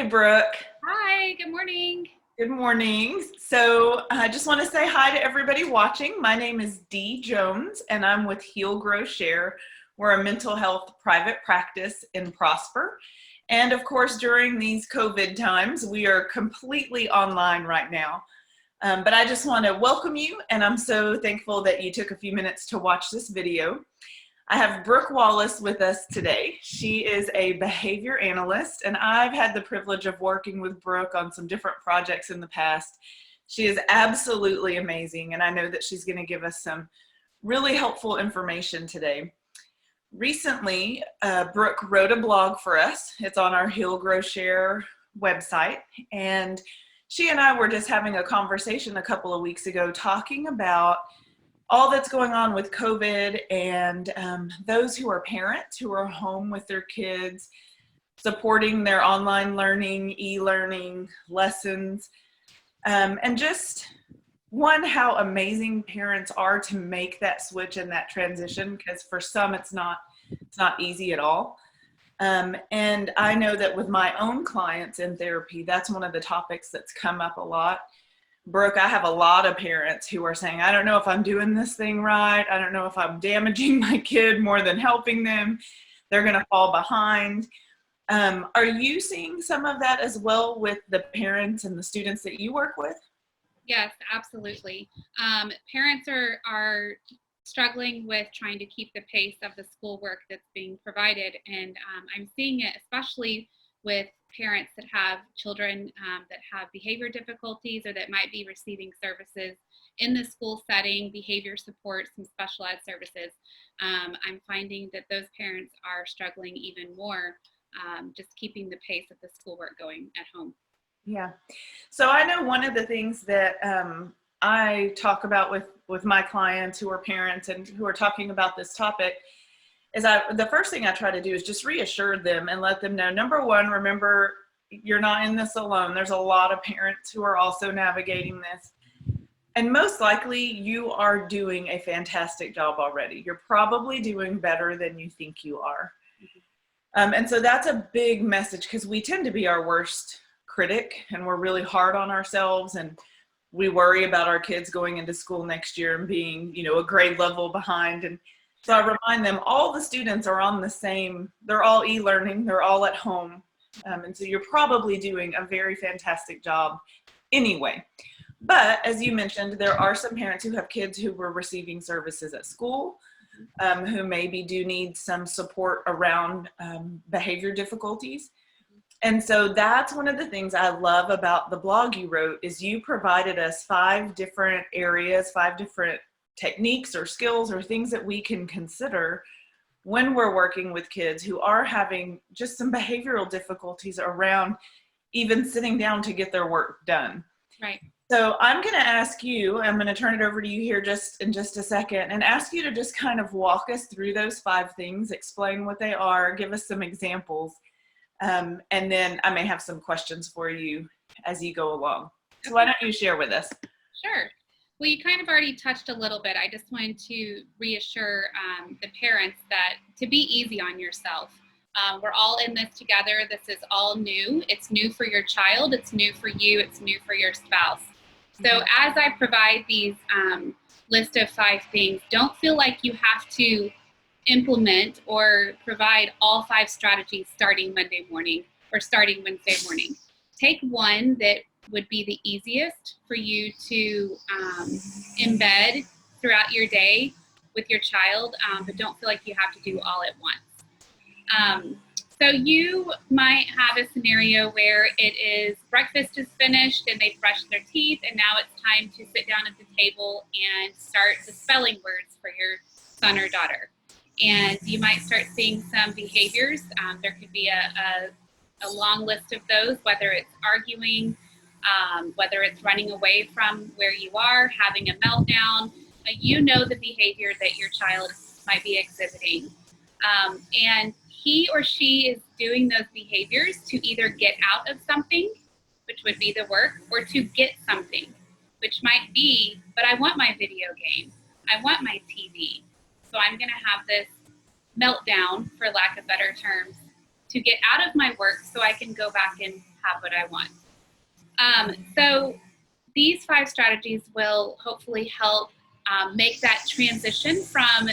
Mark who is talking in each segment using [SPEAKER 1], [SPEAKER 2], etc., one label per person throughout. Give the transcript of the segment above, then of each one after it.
[SPEAKER 1] Hey, Brooke.
[SPEAKER 2] Hi, good morning.
[SPEAKER 1] Good morning. So I just want to say hi to everybody watching. My name is Dee Jones, and I'm with Heal, Grow, Share. We're a mental health private practice in Prosper. And of course, during these COVID times, we are completely online right now. But I just want to welcome you, and I'm so thankful that you took a few minutes to watch this video. I have Brooke Wallace with us today. She is a behavior analyst, and I've had the privilege of working with Brooke on some different projects in the past. She is absolutely amazing, and I know that she's going to give us some really helpful information today. Recently, Brooke wrote a blog for us. It's on our Heal, Grow, Share website, and she and I were just having a conversation a couple of weeks ago talking about all that's going on with COVID and those who are parents who are home with their kids, supporting their online learning, e-learning lessons, and just how amazing parents are to make that switch and that transition, because for some it's not easy at all. And I know that with my own clients in therapy, that's one of the topics that's come up a lot. Brooke, I have a lot of parents who are saying, I don't know if I'm doing this thing right. I don't know if I'm damaging my kid more than helping them. They're going to fall behind. Are you seeing some of that as well with the parents and the students that you work with?
[SPEAKER 2] Yes, absolutely. Parents are struggling with trying to keep the pace of the schoolwork that's being provided. And I'm seeing it especially with parents that have children that have behavior difficulties or that might be receiving services in the school setting, behavior support, some special ed services. I'm finding that those parents are struggling even more, just keeping the pace of the schoolwork going at home.
[SPEAKER 1] Yeah. So I know one of the things that I talk about with my clients who are parents and who are talking about this topic is the first thing I try to do is just reassure them and let them know, number one, remember, you're not in this alone. There's a lot of parents who are also navigating this. And most likely you are doing a fantastic job already. You're probably doing better than you think you are. And so that's a big message, because we tend to be our worst critic and we're really hard on ourselves, and we worry about our kids going into school next year and being, a grade level behind. And so I remind them all the students are on the same, they're all e-learning, they're all at home. And so you're probably doing a very fantastic job anyway. But as you mentioned, there are some parents who have kids who were receiving services at school, who maybe do need some support around behavior difficulties. And so that's one of the things I love about the blog you wrote, is you provided us 5 different areas, 5 different techniques or skills or things that we can consider when we're working with kids who are having just some behavioral difficulties around even sitting down to get their work done.
[SPEAKER 2] Right.
[SPEAKER 1] So I'm going to ask you, I'm going to turn it over to you here in just a second, and ask you to just kind of walk us through those 5 things, explain what they are, give us some examples, and then I may have some questions for you as you go along. So why don't you share with us?
[SPEAKER 2] Sure. Well, you kind of already touched a little bit. I just wanted to reassure the parents that to be easy on yourself. We're all in this together. This is all new. It's new for your child. It's new for you. It's new for your spouse. So as I provide these list of 5 things, don't feel like you have to implement or provide all 5 strategies starting Monday morning or starting Wednesday morning. Take one that would be the easiest for you to embed throughout your day with your child, but don't feel like you have to do all at once. So you might have a scenario where it is breakfast is finished and they brushed their teeth, and now it's time to sit down at the table and start the spelling words for your son or daughter. And you might start seeing some behaviors. There could be a long list of those, whether it's arguing, whether it's running away from where you are, having a meltdown. You know the behavior that your child might be exhibiting. And he or she is doing those behaviors to either get out of something, which would be the work, or to get something, which might be, but I want my video game. I want my TV. So I'm going to have this meltdown, for lack of better terms, to get out of my work so I can go back and have what I want. So these 5 strategies will hopefully help make that transition from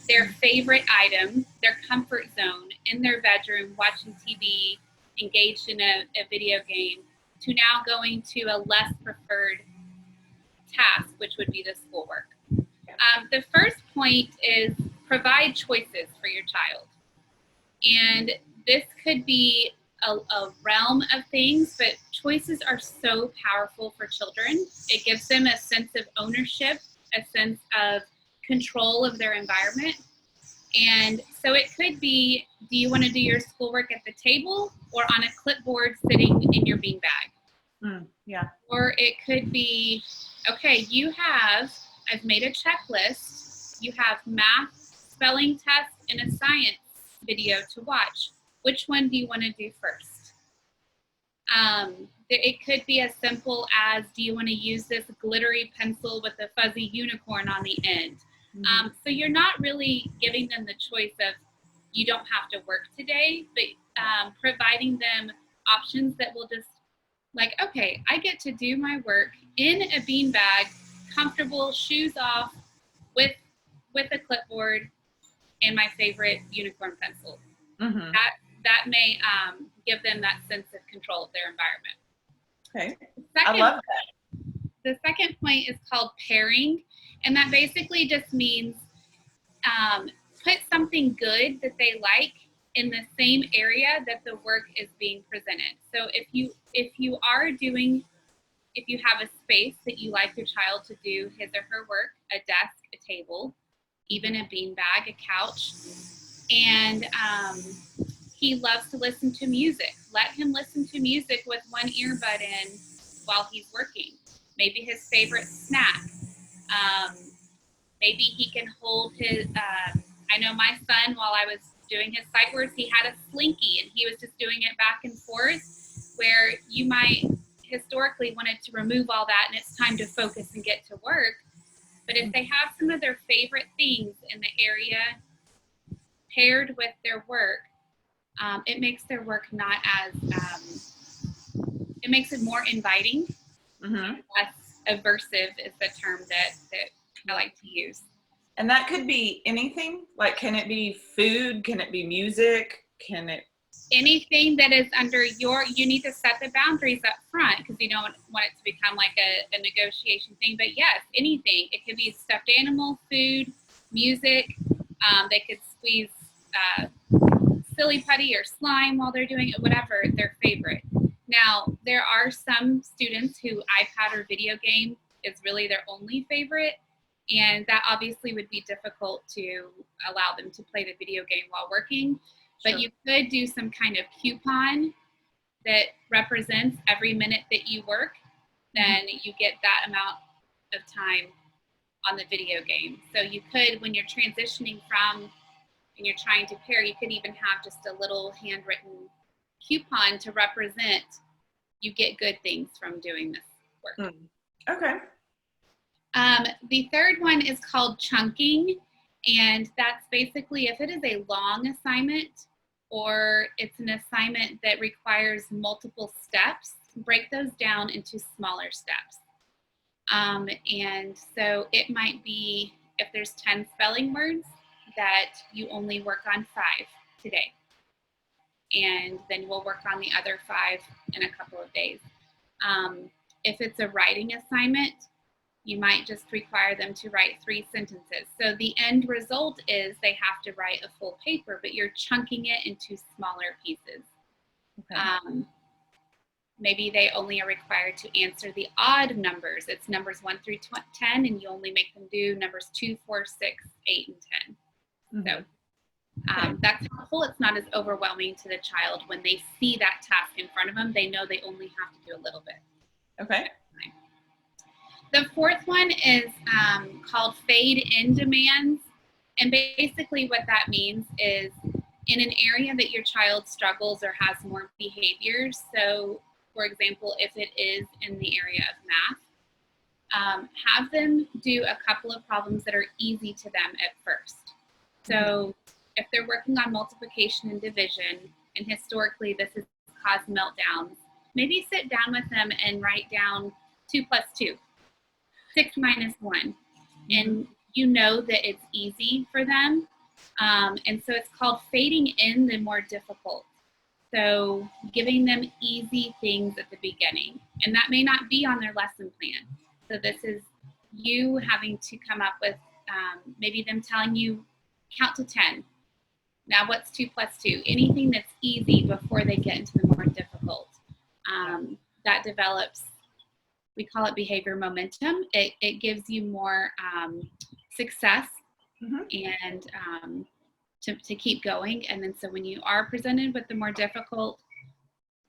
[SPEAKER 2] their favorite item, their comfort zone in their bedroom, watching TV, engaged in a video game, to now going to a less preferred task, which would be the schoolwork. The first point is provide choices for your child. And this could be a realm of things, but choices are so powerful for children. It gives them a sense of ownership, a sense of control of their environment. And so it could be, do you want to do your schoolwork at the table or on a clipboard sitting in your beanbag?
[SPEAKER 1] Yeah.
[SPEAKER 2] Or it could be, okay, I've made a checklist. You have math, spelling test, and a science video to watch. Which one do you want to do first? It could be as simple as, do you want to use this glittery pencil with a fuzzy unicorn on the end? So you're not really giving them the choice of, you don't have to work today, but providing them options that will just, like, okay, I get to do my work in a beanbag, comfortable, shoes off, with a clipboard and my favorite unicorn pencil. That may give them that sense of control of their environment.
[SPEAKER 1] Okay, I love that.
[SPEAKER 2] The second point is called pairing, and that basically just means put something good that they like in the same area that the work is being presented. So if you have a space that you like your child to do his or her work, a desk, a table, even a beanbag, a couch, and he loves to listen to music, let him listen to music with one earbud in while he's working. Maybe his favorite snack. Maybe he can hold his, I know my son, while I was doing his sight words, he had a slinky and he was just doing it back and forth, where you might historically wanted to remove all that and it's time to focus and get to work. But if they have some of their favorite things in the area paired with their work, it makes their work not as, it makes it more inviting, less aversive is the term that I like to use.
[SPEAKER 1] And that could be anything. Like, can it be food? Can it be music? Can it?
[SPEAKER 2] Anything that is under you need to set the boundaries up front, because you don't want it to become like a negotiation thing. But yes, anything. It could be stuffed animal, food, music. They could squeeze silly putty or slime while they're doing it, whatever their favorite. Now, there are some students who iPad or video game is really their only favorite, and that obviously would be difficult to allow them to play the video game while working. But you could do some kind of coupon that represents every minute that you work, then you get that amount of time on the video game. So you could, when you're transitioning from and you're trying to pair, you could even have just a little handwritten coupon to represent you get good things from doing this work.
[SPEAKER 1] Okay.
[SPEAKER 2] The third one is called chunking, and that's basically if it is a long assignment or it's an assignment that requires multiple steps, break those down into smaller steps. And so it might be, if there's 10 spelling words, that you only work on 5 today. And then we'll work on the other 5 in a couple of days. If it's a writing assignment, you might just require them to write 3 sentences. So the end result is they have to write a full paper, but you're chunking it into smaller pieces. Okay. Maybe they only are required to answer the odd numbers. It's numbers 1 through 10, and you only make them do numbers 2, 4, 6, 8, and 10. So that's helpful. It's not as overwhelming to the child. When they see that task in front of them, they know they only have to do a little bit.
[SPEAKER 1] Okay.
[SPEAKER 2] The fourth one is called fade-in demands. And basically what that means is in an area that your child struggles or has more behaviors. So, for example, if it is in the area of math, have them do a couple of problems that are easy to them at first. So if they're working on multiplication and division, and historically this has caused meltdowns, maybe sit down with them and write down 2 plus 2, 6 minus 1. And you know that it's easy for them. And so it's called fading in the more difficult. So giving them easy things at the beginning. And that may not be on their lesson plan. So this is you having to come up with maybe them telling you count to 10. Now what's 2 plus 2? Anything that's easy before they get into the more difficult. That develops, we call it behavior momentum. It gives you more success and to keep going. And then so when you are presented with the more difficult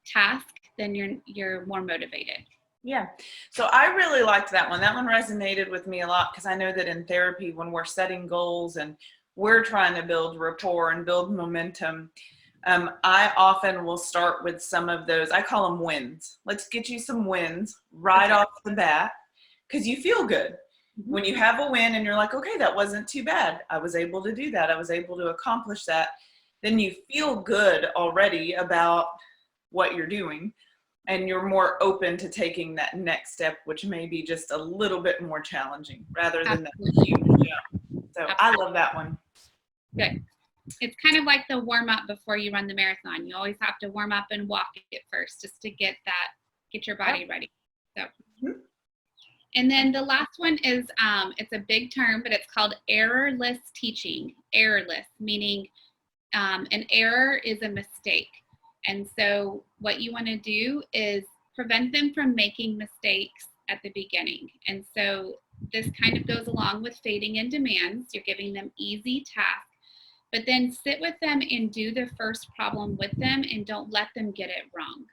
[SPEAKER 2] task, then you're more motivated.
[SPEAKER 1] Yeah. So I really liked that one. That one resonated with me a lot because I know that in therapy, when we're setting goals and we're trying to build rapport and build momentum, I often will start with some of those, I call them wins. Let's get you some wins right off the bat because you feel good. When you have a win and you're like, okay, that wasn't too bad. I was able to do that. I was able to accomplish that. Then you feel good already about what you're doing. And you're more open to taking that next step, which may be just a little bit more challenging rather than that huge jump. So I love that one.
[SPEAKER 2] Good. It's kind of like the warm up before you run the marathon. You always have to warm up and walk it first just to get your body ready. So, and then the last one is, it's a big term, but it's called errorless teaching. Errorless, meaning an error is a mistake. And so what you want to do is prevent them from making mistakes at the beginning. And so this kind of goes along with fading in demands. You're giving them easy tasks, but then sit with them and do the first problem with them and don't let them get it wrong.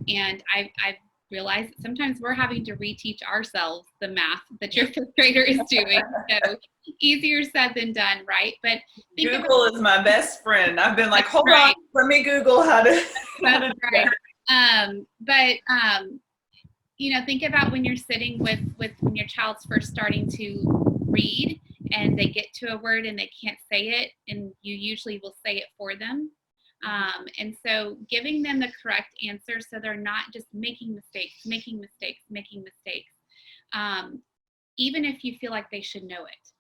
[SPEAKER 2] And I've realized that sometimes we're having to reteach ourselves the math that your fifth grader is doing. So easier said than done, right? But
[SPEAKER 1] Google is my best friend. I've been like, hold on, let me Google how to.
[SPEAKER 2] That's right. You know, think about when you're sitting with when your child's first starting to read and they get to a word and they can't say it, and you usually will say it for them. And so giving them the correct answer so they're not just making mistakes, even if you feel like they should know it.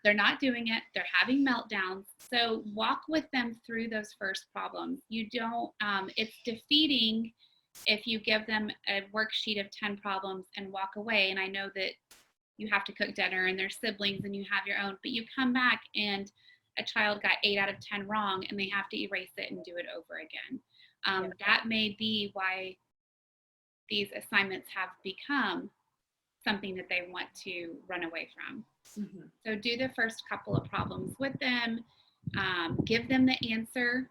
[SPEAKER 2] They're not doing it. They're having meltdowns. So walk with them through those first problems. You don't, it's defeating if you give them a worksheet of 10 problems and walk away. And I know that you have to cook dinner and there's siblings and you have your own, but you come back and a child got 8 out of 10 wrong and they have to erase it and do it over again. That may be why these assignments have become something that they want to run away from. So do the first couple of problems with them, give them the answer.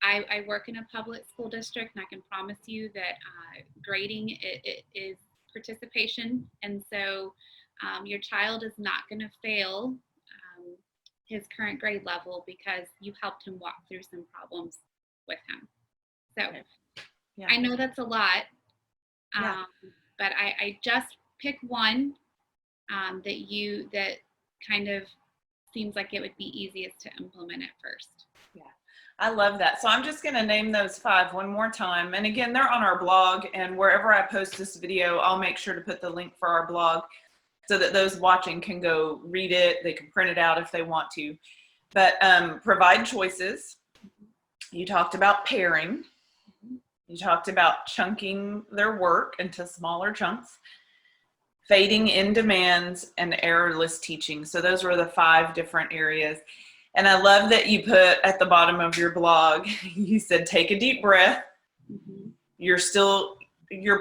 [SPEAKER 2] I work in a public school district, and I can promise you that grading it is participation, and so your child is not going to fail his current grade level because you helped him walk through some problems with him. So I know that's a lot, but I just pick one that kind of seems like it would be easiest to implement at first.
[SPEAKER 1] Yeah, I love that. So I'm just going to name those 5 one more time. And again, they're on our blog, and wherever I post this video, I'll make sure to put the link for our blog so that those watching can go read it. They can print it out if they want to. But provide choices. You talked about pairing. You talked about chunking their work into smaller chunks. Fading in demands, and errorless teaching. So those were the 5 different areas. And I love that you put at the bottom of your blog, you said, take a deep breath. Your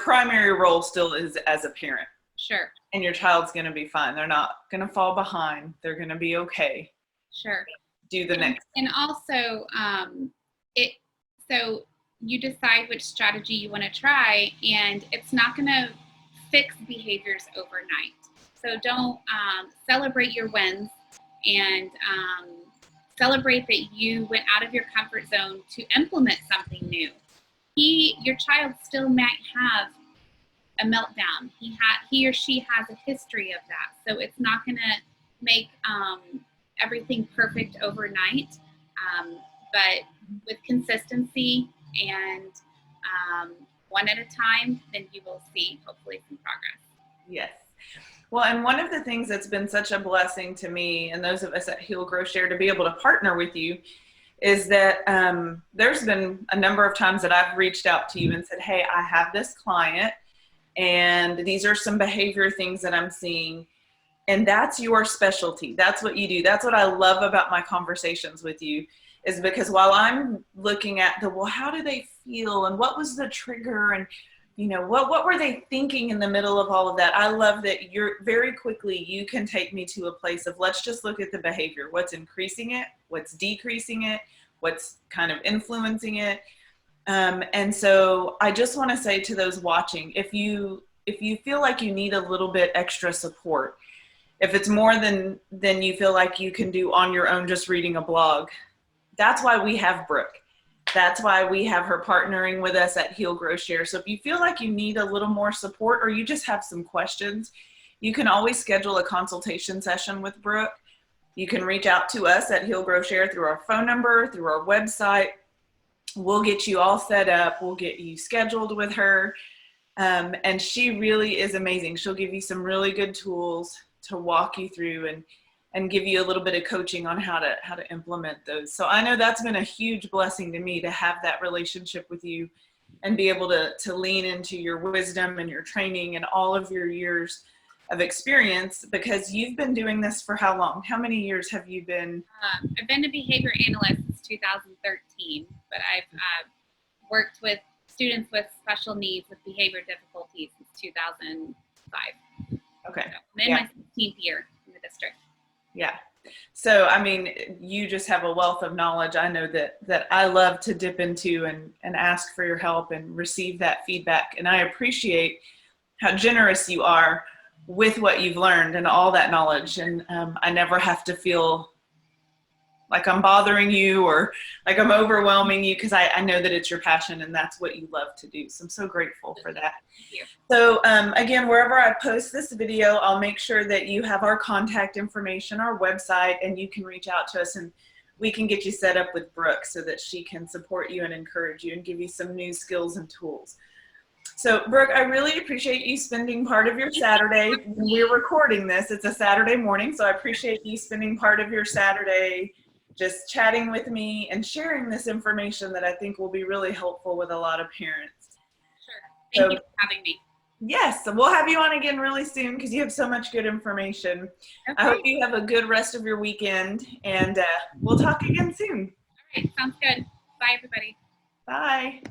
[SPEAKER 1] primary role still is as a parent.
[SPEAKER 2] Sure.
[SPEAKER 1] And your child's going to be fine. They're not going to fall behind. They're going to be okay.
[SPEAKER 2] Sure.
[SPEAKER 1] Do the next.
[SPEAKER 2] And also, so you decide which strategy you want to try, and it's not going to fix behaviors overnight. So don't celebrate your wins and celebrate that you went out of your comfort zone to implement something new. Your child still might have a meltdown. He or she has a history of that. So it's not going to make everything perfect overnight. But with consistency and one at a time, then you will see hopefully some progress.
[SPEAKER 1] Yes. Well, and one of the things that's been such a blessing to me and those of us at Heal, Grow, Share to be able to partner with you is that there's been a number of times that I've reached out to you and said, hey, I have this client and these are some behavior things that I'm seeing. And that's your specialty. That's what you do. That's what I love about my conversations with you, is because while I'm looking at well, how do they feel and what was the trigger and, you know, what were they thinking in the middle of all of that? I love that you're very quickly, you can take me to a place of let's just look at the behavior. What's increasing it? What's decreasing it? What's kind of influencing it? And so I just want to say to those watching, if you feel like you need a little bit extra support, if it's more than you feel like you can do on your own just reading a blog, that's why we have Brooke. That's why we have her partnering with us at Heal, Grow, Share. So if you feel like you need a little more support or you just have some questions, you can always schedule a consultation session with Brooke. You can reach out to us at Heal, Grow, Share through our phone number, through our website. We'll get you all set up. We'll get you scheduled with her. And she really is amazing. She'll give you some really good tools to walk you through and give you a little bit of coaching on how to implement those. So I know that's been a huge blessing to me to have that relationship with you and be able to lean into your wisdom and your training and all of your years of experience, because you've been doing this for how long? How many years have you been?
[SPEAKER 2] I've been a behavior analyst since 2013, but I've worked with students with special needs with behavior difficulties since 2005.
[SPEAKER 1] Okay.
[SPEAKER 2] So I'm in my 16th year in the district.
[SPEAKER 1] Yeah. So, I mean, you just have a wealth of knowledge. I know that I love to dip into and ask for your help and receive that feedback. And I appreciate how generous you are with what you've learned and all that knowledge. And I never have to feel like I'm bothering you or like I'm overwhelming you, because I know that it's your passion and that's what you love to do. So I'm so grateful for that.
[SPEAKER 2] Thank you.
[SPEAKER 1] So again, wherever I post this video, I'll make sure that you have our contact information, our website, and you can reach out to us and we can get you set up with Brooke so that she can support you and encourage you and give you some new skills and tools. So Brooke, I really appreciate you spending part of your Saturday. We're recording this. It's a Saturday morning, so I appreciate you spending part of your Saturday just chatting with me and sharing this information that I think will be really helpful with a lot of parents.
[SPEAKER 2] Sure. Thank you for having me.
[SPEAKER 1] Yes, so we'll have you on again really soon because you have so much good information. Okay. I hope you have a good rest of your weekend, and we'll talk again soon.
[SPEAKER 2] All right, sounds good. Bye, everybody.
[SPEAKER 1] Bye.